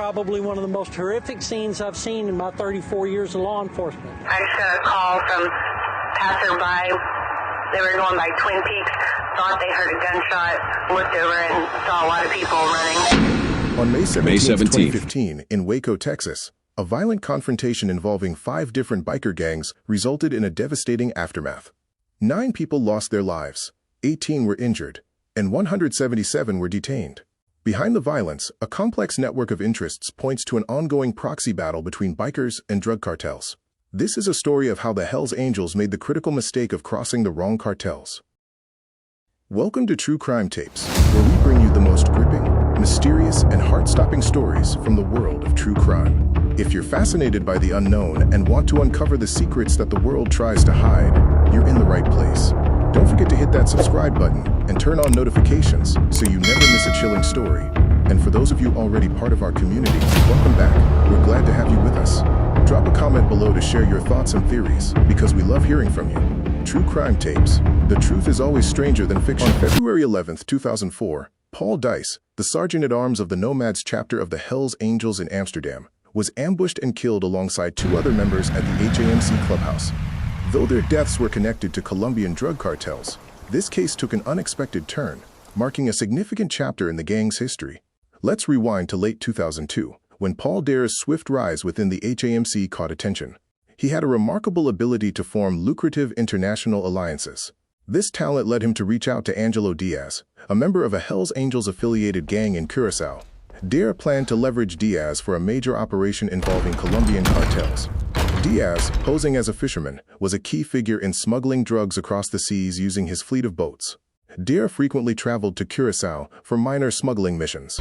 probably one of the most horrific scenes I've seen in my 34 years of law enforcement. I just got a call from passerby. They were going by Twin Peaks, thought they heard a gunshot, looked over and saw a lot of people running. On May 17, 2015, in Waco, Texas, a violent confrontation involving 5 different biker gangs resulted in a devastating aftermath. 9 people lost their lives, 18 were injured, and 177 were detained. Behind the violence, a complex network of interests points to an ongoing proxy battle between bikers and drug cartels. This is a story of how the Hells Angels made the critical mistake of crossing the wrong cartels. Welcome to True Crime Tapes, where we bring you the most gripping, mysterious, and heart-stopping stories from the world of true crime. If you're fascinated by the unknown and want to uncover the secrets that the world tries to hide, you're in the right place. Don't forget to hit that subscribe button and turn on notifications so you never miss a chilling story. And for those of you already part of our community, welcome back. We're glad to have you with us. Drop a comment below to share your thoughts and theories, because we love hearing from you. True Crime Tapes. The truth is always stranger than fiction. On February 11, 2004, Paul Dice, the Sergeant-at-Arms of the Nomads chapter of the Hells Angels in Amsterdam, was ambushed and killed alongside 2 other members at the HAMC clubhouse. Though their deaths were connected to Colombian drug cartels, this case took an unexpected turn, marking a significant chapter in the gang's history. Let's rewind to late 2002, when Paul Dice's swift rise within the HAMC caught attention. He had a remarkable ability to form lucrative international alliances. This talent led him to reach out to Angelo Diaz, a member of a Hells Angels-affiliated gang in Curaçao. Diaz planned to leverage Diaz for a major operation involving Colombian cartels. Diaz, posing as a fisherman, was a key figure in smuggling drugs across the seas using his fleet of boats. Diaz frequently traveled to Curaçao for minor smuggling missions.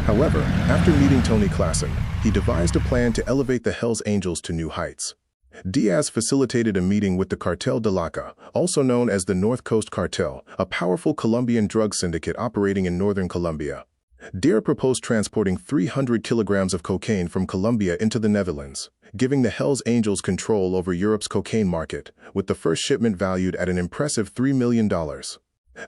However, after meeting Tony Klassen, he devised a plan to elevate the Hells Angels to new heights. Diaz facilitated a meeting with the Cartel de Laca, also known as the North Coast Cartel, a powerful Colombian drug syndicate operating in northern Colombia. Diaz proposed transporting 300 kilograms of cocaine from Colombia into the Netherlands, giving the Hells Angels control over Europe's cocaine market, with the first shipment valued at an impressive $3 million.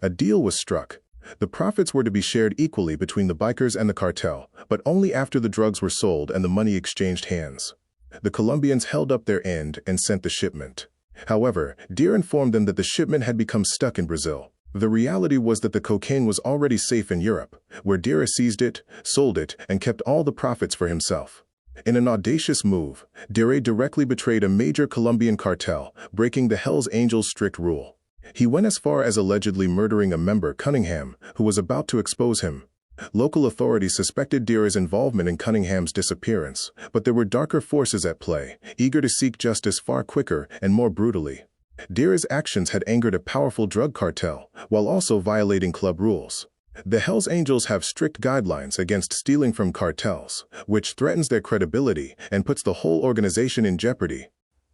A deal was struck. The profits were to be shared equally between the bikers and the cartel, but only after the drugs were sold and the money exchanged hands. The Colombians held up their end and sent the shipment. However, Diaz informed them that the shipment had become stuck in Brazil. The reality was that the cocaine was already safe in Europe, where Diaz seized it, sold it, and kept all the profits for himself. In an audacious move, Diaz directly betrayed a major Colombian cartel, breaking the Hells Angels' strict rule. He went as far as allegedly murdering a member, Cunningham, who was about to expose him. Local authorities suspected Diaz's involvement in Cunningham's disappearance, but there were darker forces at play, eager to seek justice far quicker and more brutally. Diaz's actions had angered a powerful drug cartel, while also violating club rules. The Hells Angels have strict guidelines against stealing from cartels, which threatens their credibility and puts the whole organization in jeopardy.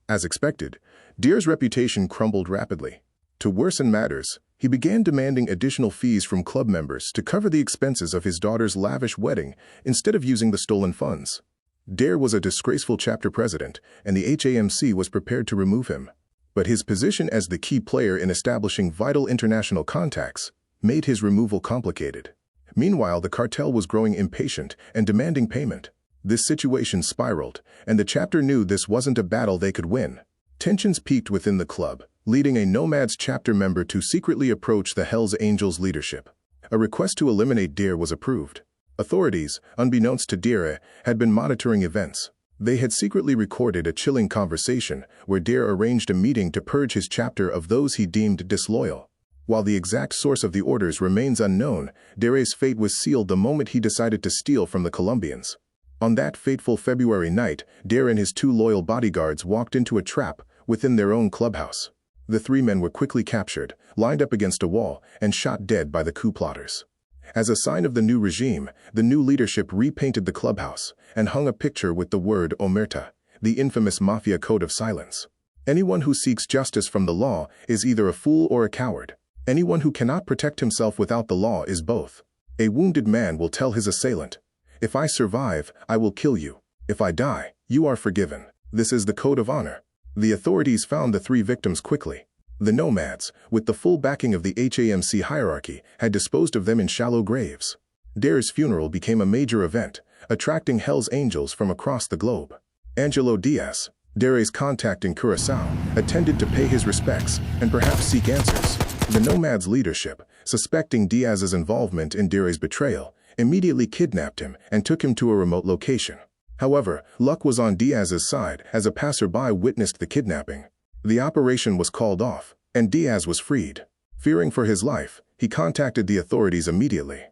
As expected, Diaz's reputation crumbled rapidly. To worsen matters, he began demanding additional fees from club members to cover the expenses of his daughter's lavish wedding instead of using the stolen funds. Diaz was a disgraceful chapter president, and the HAMC was prepared to remove him. But his position as the key player in establishing vital international contacts made his removal complicated. Meanwhile, the cartel was growing impatient and demanding payment. This situation spiraled, and the chapter knew this wasn't a battle they could win. Tensions peaked within the club, leading a Nomads chapter member to secretly approach the Hells Angels leadership. A request to eliminate Diaz was approved. Authorities, unbeknownst to Diaz, had been monitoring events. They had secretly recorded a chilling conversation where Diaz arranged a meeting to purge his chapter of those he deemed disloyal. While the exact source of the orders remains unknown, Diaz's fate was sealed the moment he decided to steal from the Colombians. On that fateful February night, Diaz and his 2 loyal bodyguards walked into a trap within their own clubhouse. The 3 men were quickly captured, lined up against a wall, and shot dead by the coup plotters. As a sign of the new regime, the new leadership repainted the clubhouse and hung a picture with the word Omerta, the infamous mafia code of silence. Anyone who seeks justice from the law is either a fool or a coward. Anyone who cannot protect himself without the law is both. A wounded man will tell his assailant, "If I survive, I will kill you. If I die, you are forgiven." This is the code of honor. The authorities found the 3 victims quickly. The Nomads, with the full backing of the HAMC hierarchy, had disposed of them in shallow graves. Diaz's funeral became a major event, attracting Hell's Angels from across the globe. Angelo Diaz, Dare's contact in Curaçao, attended to pay his respects and perhaps seek answers. The Nomad's leadership, suspecting Diaz's involvement in Dare's betrayal, immediately kidnapped him and took him to a remote location. However, luck was on Diaz's side as a passerby witnessed the kidnapping. The operation was called off, and Diaz was freed. Fearing for his life, he contacted the authorities immediately.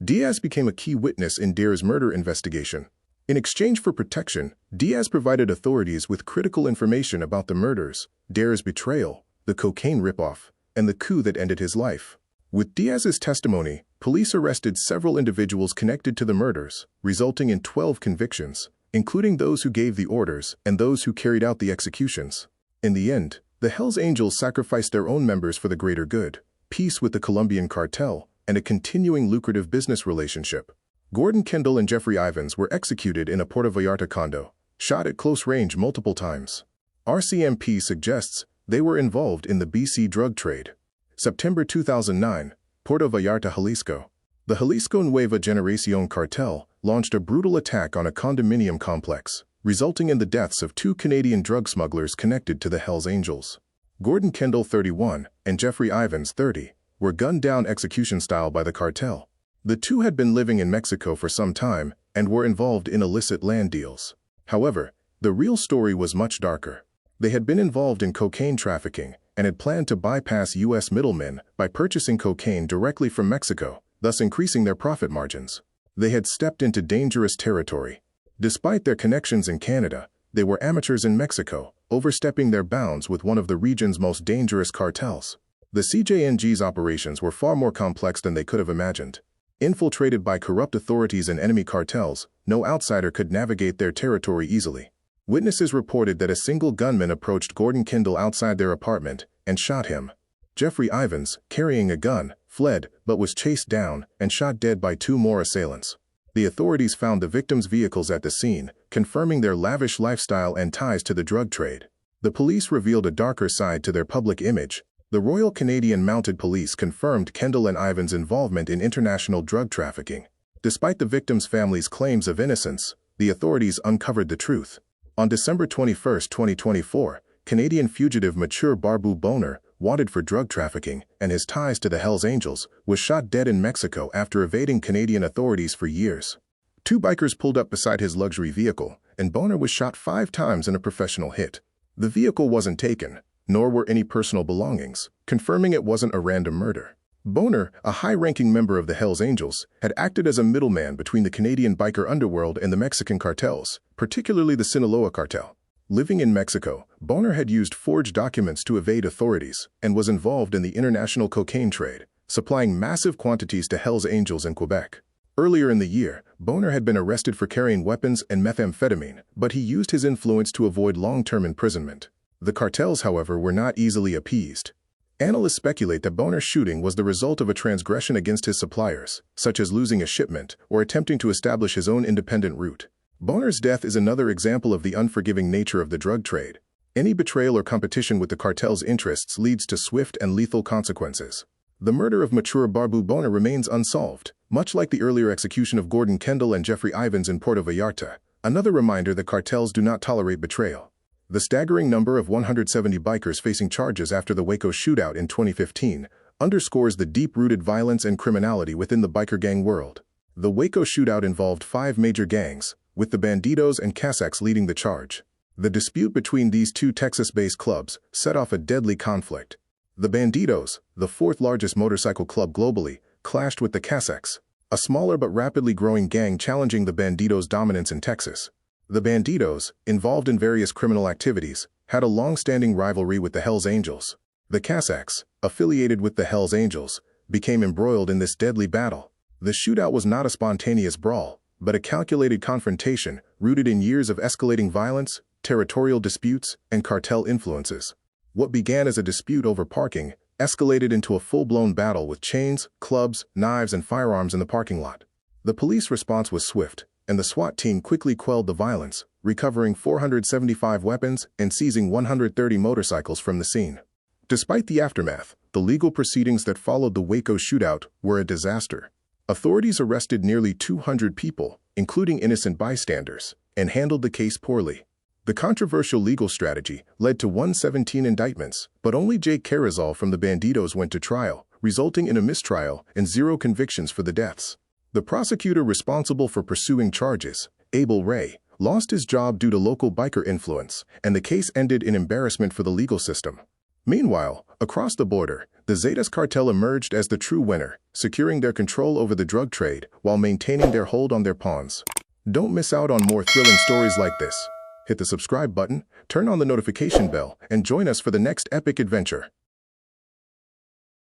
Diaz became a key witness in Dare's murder investigation. In exchange for protection, Diaz provided authorities with critical information about the murders, Dare's betrayal, the cocaine ripoff, and the coup that ended his life. With Diaz's testimony, police arrested several individuals connected to the murders, resulting in 12 convictions, including those who gave the orders and those who carried out the executions. In the end, the Hells Angels sacrificed their own members for the greater good, peace with the Colombian cartel, and a continuing lucrative business relationship. Gordon Kendall and Jeffrey Ivins were executed in a Puerto Vallarta condo, shot at close range multiple times. RCMP suggests they were involved in the BC drug trade. September 2009, Puerto Vallarta, Jalisco. The Jalisco Nueva Generación cartel launched a brutal attack on a condominium complex, resulting in the deaths of 2 Canadian drug smugglers connected to the Hells Angels. Gordon Kendall, 31, and Jeffrey Ivins, 30, were gunned down execution-style by the cartel. The two had been living in Mexico for some time and were involved in illicit land deals. However, the real story was much darker. They had been involved in cocaine trafficking and had planned to bypass U.S. middlemen by purchasing cocaine directly from Mexico, thus increasing their profit margins. They had stepped into dangerous territory. Despite their connections in Canada, they were amateurs in Mexico, overstepping their bounds with one of the region's most dangerous cartels. The CJNG's operations were far more complex than they could have imagined. Infiltrated by corrupt authorities and enemy cartels, no outsider could navigate their territory easily. Witnesses reported that a single gunman approached Gordon Kendall outside their apartment and shot him. Jeffrey Ivins, carrying a gun, fled but was chased down and shot dead by 2 more assailants. The authorities found the victims' vehicles at the scene, confirming their lavish lifestyle and ties to the drug trade. The police revealed a darker side to their public image. The Royal Canadian Mounted Police confirmed Kendall and Ivins' involvement in international drug trafficking. Despite the victims' families' claims of innocence, the authorities uncovered the truth. On December 21, 2024, Canadian fugitive Mature Barbu Boner, wanted for drug trafficking and his ties to the Hells Angels, was shot dead in Mexico after evading Canadian authorities for years. 2 bikers pulled up beside his luxury vehicle, and Boner was shot 5 times in a professional hit. The vehicle wasn't taken, nor were any personal belongings, confirming it wasn't a random murder. Boner, a high-ranking member of the Hells Angels, had acted as a middleman between the Canadian biker underworld and the Mexican cartels, particularly the Sinaloa cartel. Living in Mexico, Boner had used forged documents to evade authorities and was involved in the international cocaine trade, supplying massive quantities to Hells Angels in Quebec. Earlier in the year, Boner had been arrested for carrying weapons and methamphetamine, but he used his influence to avoid long-term imprisonment. The cartels, however, were not easily appeased. Analysts speculate that Boner's shooting was the result of a transgression against his suppliers, such as losing a shipment or attempting to establish his own independent route. Boner's death is another example of the unforgiving nature of the drug trade. Any betrayal or competition with the cartel's interests leads to swift and lethal consequences. The murder of Mature Barbu Boner remains unsolved, much like the earlier execution of Gordon Kendall and Jeffrey Ivins in Puerto Vallarta, another reminder that cartels do not tolerate betrayal. The staggering number of 170 bikers facing charges after the Waco shootout in 2015 underscores the deep-rooted violence and criminality within the biker gang world. The Waco shootout involved 5 major gangs, with the Bandidos and Casacs leading the charge. The dispute between these 2 Texas-based clubs set off a deadly conflict. The Bandidos, the 4th largest motorcycle club globally, clashed with the Casacs, a smaller but rapidly growing gang challenging the Bandidos' dominance in Texas. The Bandidos, involved in various criminal activities, had a long-standing rivalry with the Hells Angels. The Casacs, affiliated with the Hells Angels, became embroiled in this deadly battle. The shootout was not a spontaneous brawl, but a calculated confrontation rooted in years of escalating violence, territorial disputes, and cartel influences. What began as a dispute over parking escalated into a full-blown battle with chains, clubs, knives, and firearms in the parking lot. The police response was swift, and the SWAT team quickly quelled the violence, recovering 475 weapons and seizing 130 motorcycles from the scene. Despite the aftermath, the legal proceedings that followed the Waco shootout were a disaster. Authorities arrested nearly 200 people, including innocent bystanders, and handled the case poorly. The controversial legal strategy led to 117 indictments, but only Jake Cartels from the Bandidos went to trial, resulting in a mistrial and 0 convictions for the deaths. The prosecutor responsible for pursuing charges, Abel Ray, lost his job due to local biker influence, and the case ended in embarrassment for the legal system. Meanwhile, across the border, the Zetas cartel emerged as the true winner, securing their control over the drug trade while maintaining their hold on their pawns. Don't miss out on more thrilling stories like this. Hit the subscribe button, turn on the notification bell, and join us for the next epic adventure.